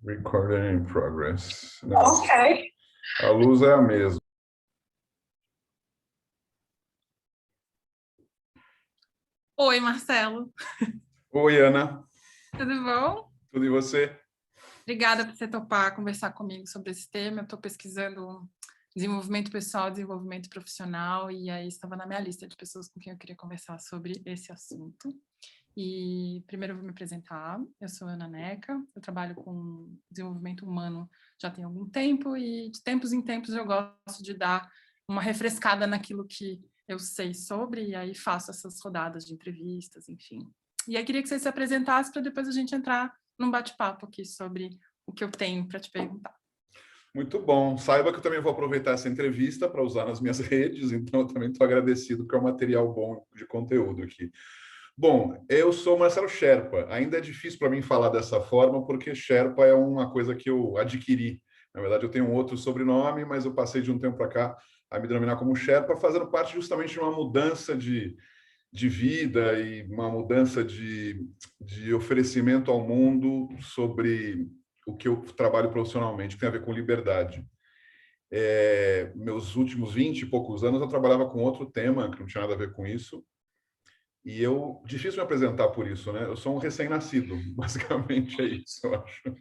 Recording in progress. Não, Ok. a luz é a mesma. Oi, Marcelo. Oi, Ana. Tudo bom? Tudo e você? Obrigada por você topar conversar comigo sobre esse tema. Eu estou pesquisando desenvolvimento pessoal, desenvolvimento profissional, e aí estava na minha lista de pessoas com quem eu queria conversar sobre esse assunto. E primeiro eu vou me apresentar. Eu sou Ana Neca, eu trabalho com desenvolvimento humano já tem algum tempo, e de tempos em tempos eu gosto de dar uma refrescada naquilo que eu sei sobre, e aí faço essas rodadas de entrevistas, enfim. E aí queria que você se apresentasse para depois a gente entrar num bate-papo aqui sobre o que eu tenho para te perguntar. Muito bom. Saiba que eu também vou aproveitar essa entrevista para usar nas minhas redes, então eu também estou agradecido porque é um material bom de conteúdo aqui. Bom, eu sou Marcelo Sherpa. Ainda é difícil para mim falar dessa forma porque Sherpa é uma coisa que eu adquiri. Na verdade, eu tenho um outro sobrenome, mas eu passei de um tempo para cá a me denominar como Sherpa, fazendo parte justamente de uma mudança de vida e uma mudança de oferecimento ao mundo sobre o que eu trabalho profissionalmente, que tem a ver com liberdade. Meus últimos 20 e poucos anos eu trabalhava com outro tema que não tinha nada a ver com isso, e difícil me apresentar por isso, né? Eu sou um recém-nascido, basicamente é isso, eu acho.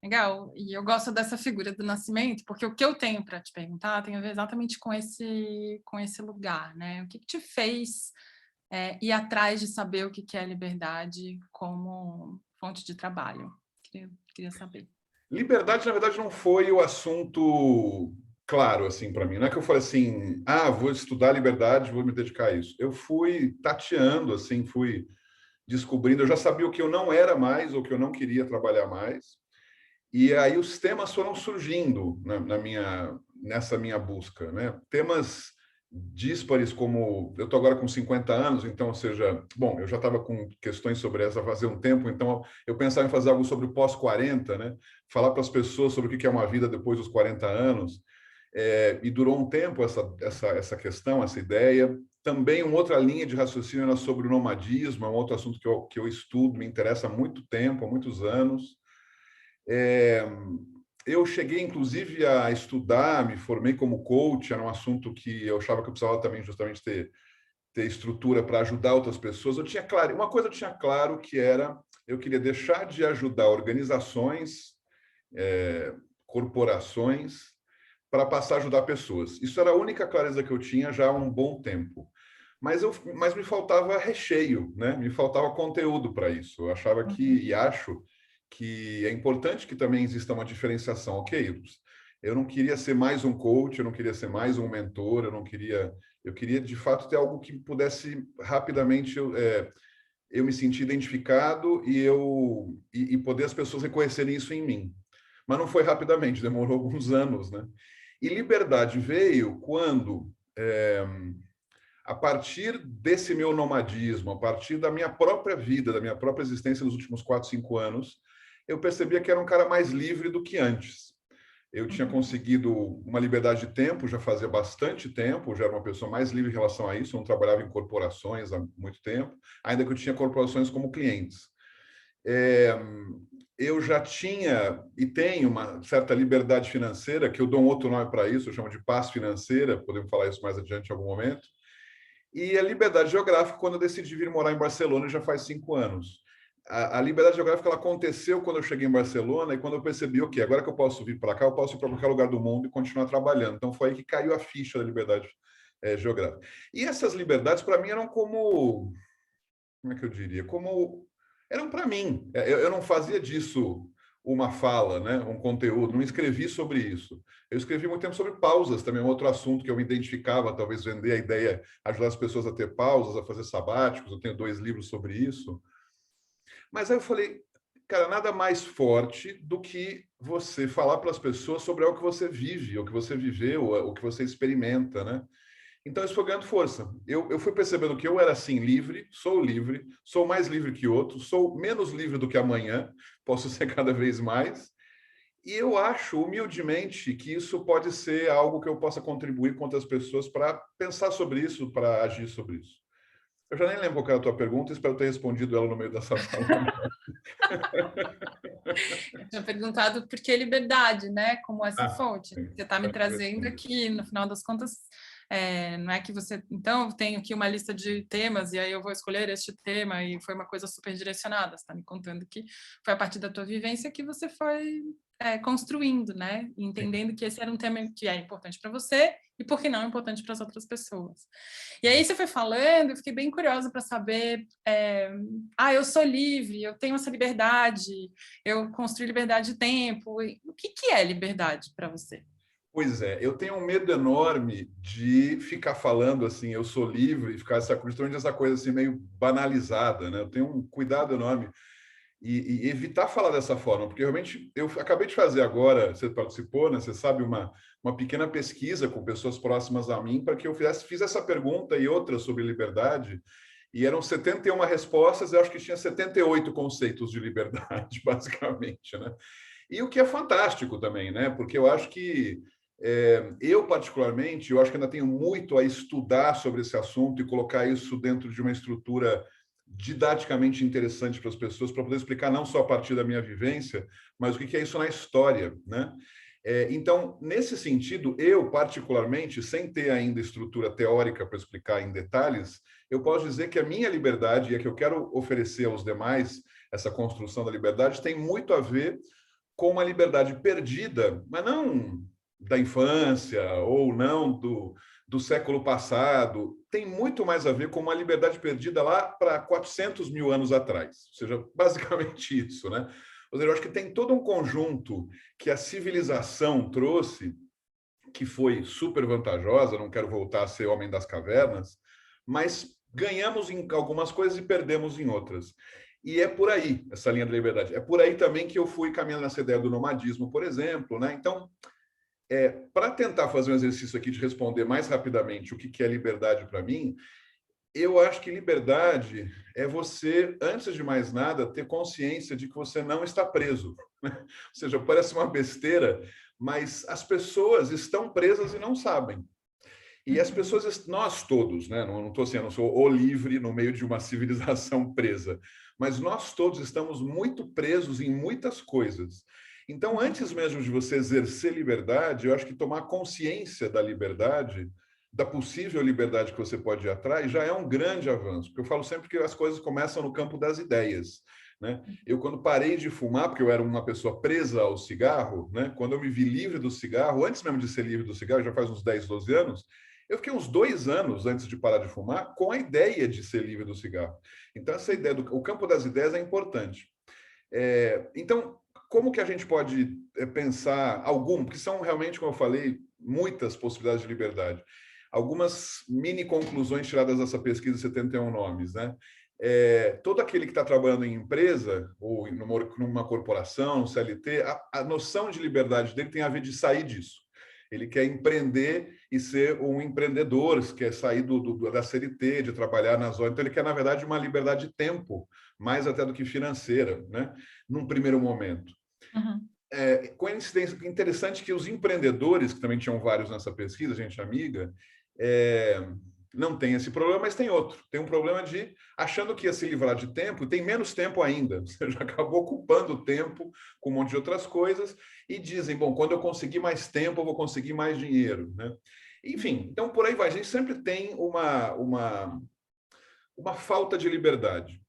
Legal, e eu gosto dessa figura do nascimento, porque o que eu tenho para te perguntar tem a ver exatamente com esse lugar, né? O que te fez ir atrás de saber o que é liberdade como fonte de trabalho? Queria saber. Liberdade, na verdade, não foi o assunto claro assim para mim. Não é que eu falei assim, vou estudar liberdade, vou me dedicar a isso. Eu fui tateando, assim, fui descobrindo. Eu já sabia o que eu não era mais, ou o que eu não queria trabalhar mais. E aí os temas foram surgindo nessa minha busca, né? Temas díspares, como eu estou agora com 50 anos, então, ou seja, bom, eu já estava com questões sobre essa fazia um tempo, então eu pensava em fazer algo sobre o pós-40, né? Falar para as pessoas sobre o que é uma vida depois dos 40 anos. E durou um tempo essa questão, essa ideia. Também uma outra linha de raciocínio era sobre o nomadismo, é um outro assunto que eu estudo, me interessa há muito tempo, há muitos anos. Eu cheguei, inclusive, a estudar, me formei como coach, era um assunto que eu achava que eu precisava também justamente ter estrutura para ajudar outras pessoas. Eu tinha claro, uma coisa eu tinha claro que era, eu queria deixar de ajudar organizações, corporações, para passar a ajudar pessoas. Isso era a única clareza que eu tinha já há um bom tempo. Mas me faltava recheio, né? Me faltava conteúdo para isso. Eu achava e acho que é importante que também exista uma diferenciação, ok? Eu não queria ser mais um coach, eu não queria ser mais um mentor, eu queria de fato ter algo que pudesse rapidamente eu me sentir identificado e poder as pessoas reconhecerem isso em mim. Mas não foi rapidamente, demorou alguns anos, né? E liberdade veio quando a partir desse meu nomadismo, a partir da minha própria vida, da minha própria existência nos últimos 4, 5 anos, eu percebia que era um cara mais livre do que antes. Eu tinha conseguido uma liberdade de tempo, já fazia bastante tempo, já era uma pessoa mais livre em relação a isso, eu não trabalhava em corporações há muito tempo, ainda que eu tinha corporações como clientes. Eu já tinha e tenho uma certa liberdade financeira, que eu dou um outro nome para isso, eu chamo de paz financeira, podemos falar isso mais adiante em algum momento, e a liberdade geográfica quando eu decidi vir morar em Barcelona já faz 5 anos. A liberdade geográfica ela aconteceu quando eu cheguei em Barcelona e quando eu percebi, ok, agora que eu posso vir para cá, eu posso ir para qualquer lugar do mundo e continuar trabalhando. Então foi aí que caiu a ficha da liberdade geográfica. E essas liberdades para mim eram como é que eu diria? Como eram para mim. Eu não fazia disso uma fala, né? Um conteúdo, não escrevi sobre isso. Eu escrevi muito tempo sobre pausas, também um outro assunto que eu me identificava, talvez vender a ideia, ajudar as pessoas a ter pausas, a fazer sabáticos. Eu tenho 2 livros sobre isso. Mas aí eu falei, cara, nada mais forte do que você falar para as pessoas sobre o que você vive, o que você viveu, o que você experimenta, né? Então, isso foi ganhando força. Eu fui percebendo que eu era, assim, livre, sou mais livre que outros, sou menos livre do que amanhã, posso ser cada vez mais, e eu acho, humildemente, que isso pode ser algo que eu possa contribuir com outras pessoas para pensar sobre isso, para agir sobre isso. Eu já nem lembro qual era a tua pergunta, espero ter respondido ela no meio dessa fala. Eu tinha perguntado por que liberdade, né? Como essa fonte. Sim. Você está me trazendo aqui, no final das contas, não é que você... Então, eu tenho aqui uma lista de temas e aí eu vou escolher este tema e foi uma coisa super direcionada. Você está me contando que foi a partir da tua vivência que você foi construindo, né? E entendendo que esse era um tema que é importante para você e, por que não, é importante para as outras pessoas. E aí você foi falando, eu fiquei bem curiosa para saber, eu sou livre, eu tenho essa liberdade, eu construí liberdade de tempo. O que é liberdade para você? Pois é, eu tenho um medo enorme de ficar falando assim, eu sou livre, e ficar justamente essa coisa assim meio banalizada, né? Eu tenho um cuidado enorme e evitar falar dessa forma, porque realmente eu acabei de fazer agora, você participou, né? Você sabe, uma pequena pesquisa com pessoas próximas a mim para que eu fiz essa pergunta e outras sobre liberdade, e eram 71 respostas, eu acho que tinha 78 conceitos de liberdade, basicamente, né? E o que é fantástico também, né? Porque eu acho que eu, particularmente, eu acho que ainda tenho muito a estudar sobre esse assunto e colocar isso dentro de uma estrutura didaticamente interessante para as pessoas, para poder explicar não só a partir da minha vivência, mas o que é isso na história, né? Então, nesse sentido, eu, particularmente, sem ter ainda estrutura teórica para explicar em detalhes, eu posso dizer que a minha liberdade, e a que eu quero oferecer aos demais, essa construção da liberdade, tem muito a ver com uma liberdade perdida, mas não da infância ou não do século passado, tem muito mais a ver com uma liberdade perdida lá para 400 mil anos atrás. Ou seja, basicamente isso, né? Ou seja, eu acho que tem todo um conjunto que a civilização trouxe, que foi super vantajosa, não quero voltar a ser homem das cavernas, mas ganhamos em algumas coisas e perdemos em outras. E é por aí, essa linha da liberdade. É por aí também que eu fui caminhando nessa ideia do nomadismo, por exemplo, né? Então, para tentar fazer um exercício aqui de responder mais rapidamente o que é liberdade para mim, eu acho que liberdade é você, antes de mais nada, ter consciência de que você não está preso. Né? Ou seja, parece uma besteira, mas as pessoas estão presas e não sabem. E as pessoas, nós todos, né? Não estou assim, eu não sou o livre no meio de uma civilização presa, mas nós todos estamos muito presos em muitas coisas. Então, antes mesmo de você exercer liberdade, eu acho que tomar consciência da liberdade, da possível liberdade que você pode ir atrás, já é um grande avanço. Porque eu falo sempre que as coisas começam no campo das ideias. Né? Eu, quando parei de fumar, porque eu era uma pessoa presa ao cigarro, né? Quando eu me vi livre do cigarro, antes mesmo de ser livre do cigarro, já faz uns 10, 12 anos, eu fiquei uns 2 anos antes de parar de fumar com a ideia de ser livre do cigarro. Então, essa ideia o campo das ideias é importante. Então, como que a gente pode pensar porque são realmente, como eu falei, muitas possibilidades de liberdade. Algumas mini conclusões tiradas dessa pesquisa 71 nomes, né? Todo aquele que está trabalhando em empresa ou numa corporação, no CLT, a noção de liberdade dele tem a ver de sair disso. Ele quer empreender e ser um empreendedor, quer sair da CLT, de trabalhar nas horas. Então, ele quer, na verdade, uma liberdade de tempo, mais até do que financeira, né? Num primeiro momento. Uhum. Coincidência interessante que os empreendedores, que também tinham vários nessa pesquisa, gente amiga, não tem esse problema, mas tem outro. Tem um problema de achando que ia se livrar de tempo, e tem menos tempo ainda. Você já acabou ocupando o tempo com um monte de outras coisas e dizem, bom, quando eu conseguir mais tempo, eu vou conseguir mais dinheiro. Né? Enfim, então por aí vai. A gente sempre tem uma falta de liberdade.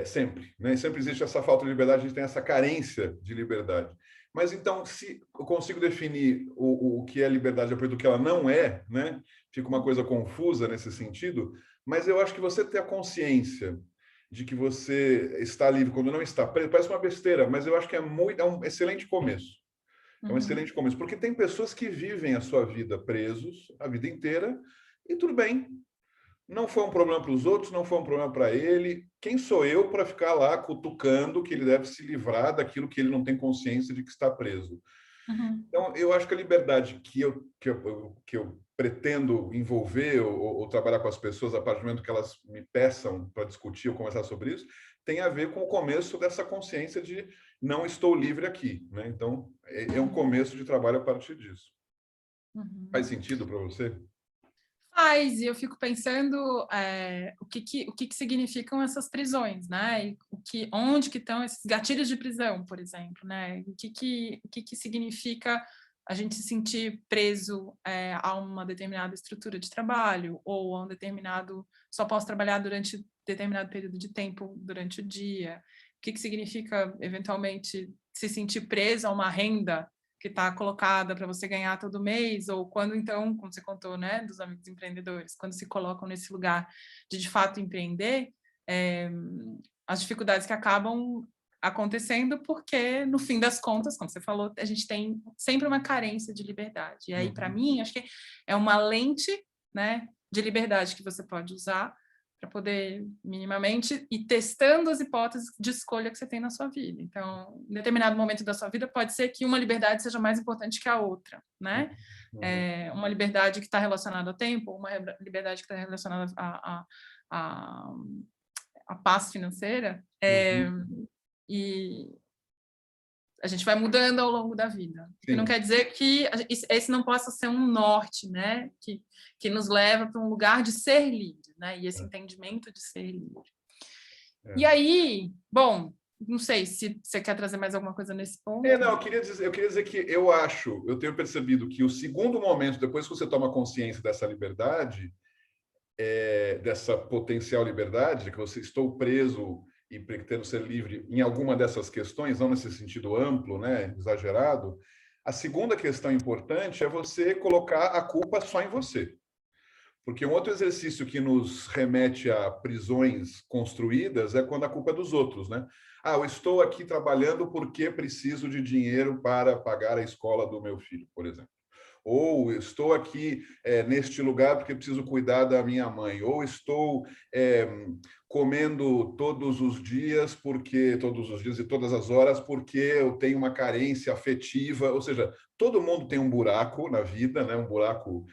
Sempre, né? Sempre existe essa falta de liberdade, a gente tem essa carência de liberdade. Mas então, se eu consigo definir o que é liberdade a partir do que ela não é, né? Fica uma coisa confusa nesse sentido, mas eu acho que você ter a consciência de que você está livre quando não está preso, parece uma besteira, mas eu acho que é um excelente começo. É um excelente começo, porque tem pessoas que vivem a sua vida presos a vida inteira e tudo bem. Não foi um problema para os outros, não foi um problema para ele. Quem sou eu para ficar lá cutucando que ele deve se livrar daquilo que ele não tem consciência de que está preso? Uhum. Então, eu acho que a liberdade que eu pretendo envolver ou trabalhar com as pessoas a partir do momento que elas me peçam para discutir ou conversar sobre isso, tem a ver com o começo dessa consciência de não estou livre aqui. Né? Então, é um começo de trabalho a partir disso. Uhum. Faz sentido para você? Faz, e eu fico pensando o que significam essas prisões, né? E onde que estão esses gatilhos de prisão, por exemplo, né? O que significa a gente se sentir preso a uma determinada estrutura de trabalho ou a um determinado só posso trabalhar durante determinado período de tempo durante o dia? O que significa eventualmente se sentir preso a uma renda que está colocada para você ganhar todo mês, ou quando, então, como você contou, né, dos amigos empreendedores, quando se colocam nesse lugar de fato, empreender, as dificuldades que acabam acontecendo, porque, no fim das contas, como você falou, a gente tem sempre uma carência de liberdade. E aí, para mim, acho que é uma lente, né, de liberdade que você pode usar para poder minimamente ir testando as hipóteses de escolha que você tem na sua vida. Então, em determinado momento da sua vida, pode ser que uma liberdade seja mais importante que a outra, né? Uma liberdade que está relacionada ao tempo, uma liberdade que está relacionada à paz financeira, e a gente vai mudando ao longo da vida. O que não quer dizer que esse não possa ser um norte, né? Que nos leva para um lugar de ser livre, né? E esse entendimento de ser livre. E aí, bom, não sei se você quer trazer mais alguma coisa nesse ponto. Não, eu queria dizer que eu tenho percebido que o segundo momento, depois que você toma consciência dessa liberdade, dessa potencial liberdade, de que você estou preso e pretendo ser livre em alguma dessas questões, não nesse sentido amplo, né, exagerado, a segunda questão importante é você colocar a culpa só em você. Porque um outro exercício que nos remete a prisões construídas é quando a culpa é dos outros, né? Eu estou aqui trabalhando porque preciso de dinheiro para pagar a escola do meu filho, por exemplo. Ou estou aqui neste lugar porque preciso cuidar da minha mãe. Ou estou comendo todos os dias e todas as horas porque eu tenho uma carência afetiva. Ou seja, todo mundo tem um buraco na vida, né? Um buraco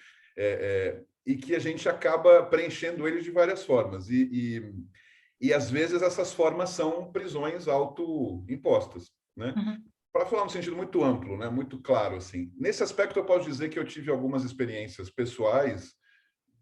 e que a gente acaba preenchendo ele de várias formas. E às vezes essas formas são prisões autoimpostas, né? Para falar no sentido muito amplo, né, muito claro, assim. Nesse aspecto, eu posso dizer que eu tive algumas experiências pessoais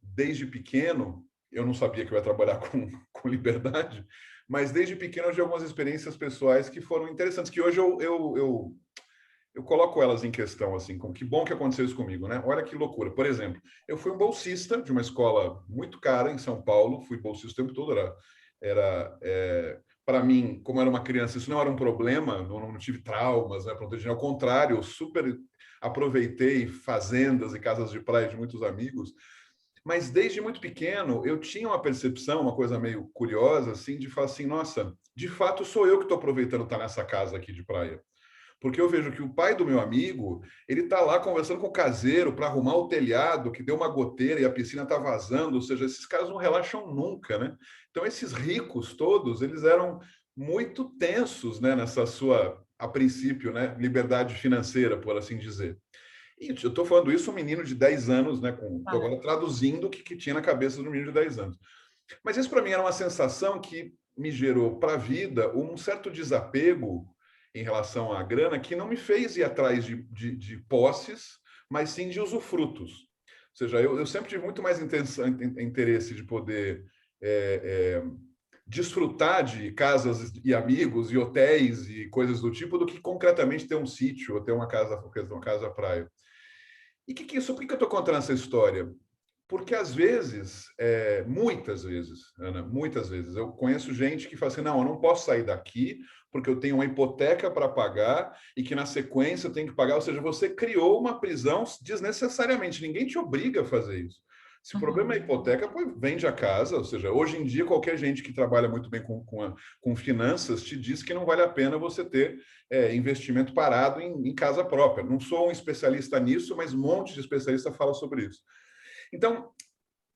desde pequeno. Eu não sabia que eu ia trabalhar com liberdade, mas desde pequeno eu tive algumas experiências pessoais que foram interessantes, que hoje eu coloco elas em questão, assim, como que bom que aconteceu isso comigo, né? Olha que loucura. Por exemplo, eu fui um bolsista de uma escola muito cara em São Paulo, fui bolsista o tempo todo, para mim, como era uma criança, isso não era um problema, não tive traumas, né? Ao contrário, eu super aproveitei fazendas e casas de praia de muitos amigos, mas desde muito pequeno eu tinha uma percepção, uma coisa meio curiosa, assim, de falar assim, nossa, de fato sou eu que estou aproveitando estar nessa casa aqui de praia. Porque eu vejo que o pai do meu amigo, ele está lá conversando com o caseiro para arrumar o telhado, que deu uma goteira e a piscina está vazando, ou seja, esses caras não relaxam nunca, né? Então, esses ricos todos, eles eram muito tensos, né, nessa sua, a princípio, né, liberdade financeira, por assim dizer. E eu estou falando isso um menino de 10 anos, né? Estou agora traduzindo o que tinha na cabeça do menino de 10 anos. Mas isso, para mim, era uma sensação que me gerou para a vida um certo desapego em relação à grana, que não me fez ir atrás de posses, mas sim de usufrutos. Ou seja, eu sempre tive muito mais interesse de poder desfrutar de casas e amigos e hotéis e coisas do tipo, do que concretamente ter um sítio ou ter uma casa praia. E por que eu estou contando essa história? Porque às vezes, muitas vezes, Ana, muitas vezes, eu conheço gente que fala assim, não, eu não posso sair daqui porque eu tenho uma hipoteca para pagar e que na sequência eu tenho que pagar. Ou seja, você criou uma prisão desnecessariamente. Ninguém te obriga a fazer isso. Se o problema é a hipoteca, pô, vende a casa. Ou seja, hoje em dia, qualquer gente que trabalha muito bem com finanças te diz que não vale a pena você ter investimento parado em casa própria. Não sou um especialista nisso, mas um monte de especialista fala sobre isso. Então,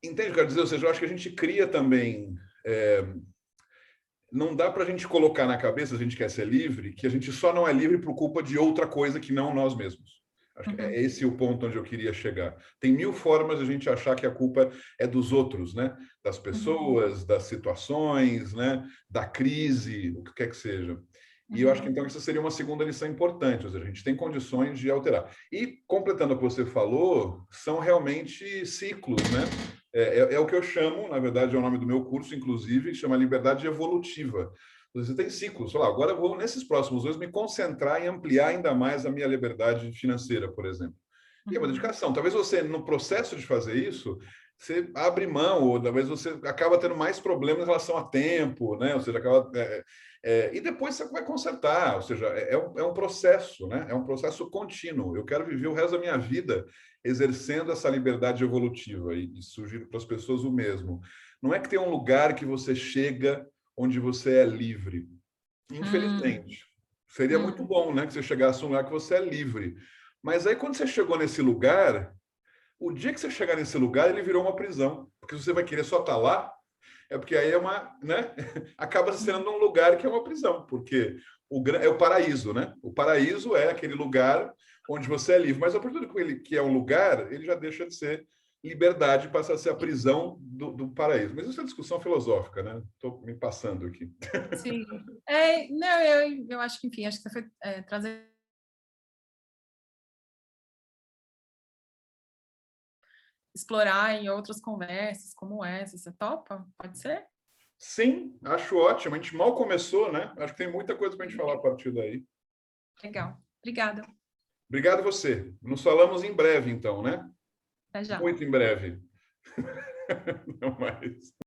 entende o que eu quero dizer? Ou seja, eu acho que a gente cria também... não dá para a gente colocar na cabeça, se a gente quer ser livre, que a gente só não é livre por culpa de outra coisa que não nós mesmos. Acho que é esse o ponto onde eu queria chegar. Tem 1000 formas de a gente achar que a culpa é dos outros, né? Das pessoas, das situações, né? Da crise, o que quer que seja. E eu acho que, então, isso seria uma segunda lição importante, ou seja, a gente tem condições de alterar. E, completando o que você falou, são realmente ciclos, né? É o que eu chamo, na verdade, é o nome do meu curso, inclusive, chama Liberdade Evolutiva. Você tem ciclos. Sei lá, agora eu vou, nesses próximos anos, me concentrar em ampliar ainda mais a minha liberdade financeira, por exemplo. E é uma dedicação. Talvez você, no processo de fazer isso, você abre mão, ou talvez você acaba tendo mais problemas em relação a tempo, né? Ou seja, acaba... e depois você vai consertar, ou seja, é um processo, né? É um processo contínuo. Eu quero viver o resto da minha vida exercendo essa liberdade evolutiva e sugiro para as pessoas o mesmo. Não é que tem um lugar que você chega onde você é livre. Infelizmente. Seria muito bom, né, que você chegasse a um lugar que você é livre. Mas aí, quando você chegou nesse lugar, o dia que você chegar nesse lugar, ele virou uma prisão. Porque se você vai querer só estar lá, é porque aí é uma, né? Acaba sendo um lugar que é uma prisão, porque é o paraíso, né? O paraíso é aquele lugar onde você é livre, mas a partir do que é um lugar, ele já deixa de ser liberdade, passa a ser a prisão do paraíso. Mas isso é discussão filosófica, né? Estou me passando aqui. Sim. Não, eu acho que, enfim, acho que você foi trazer explorar em outras conversas como essa. Você topa? Pode ser? Sim, acho ótimo. A gente mal começou, né? Acho que tem muita coisa para a gente falar a partir daí. Legal. Obrigada. Obrigado a você. Nos falamos em breve, então, né? Até já. Muito em breve. Não mais.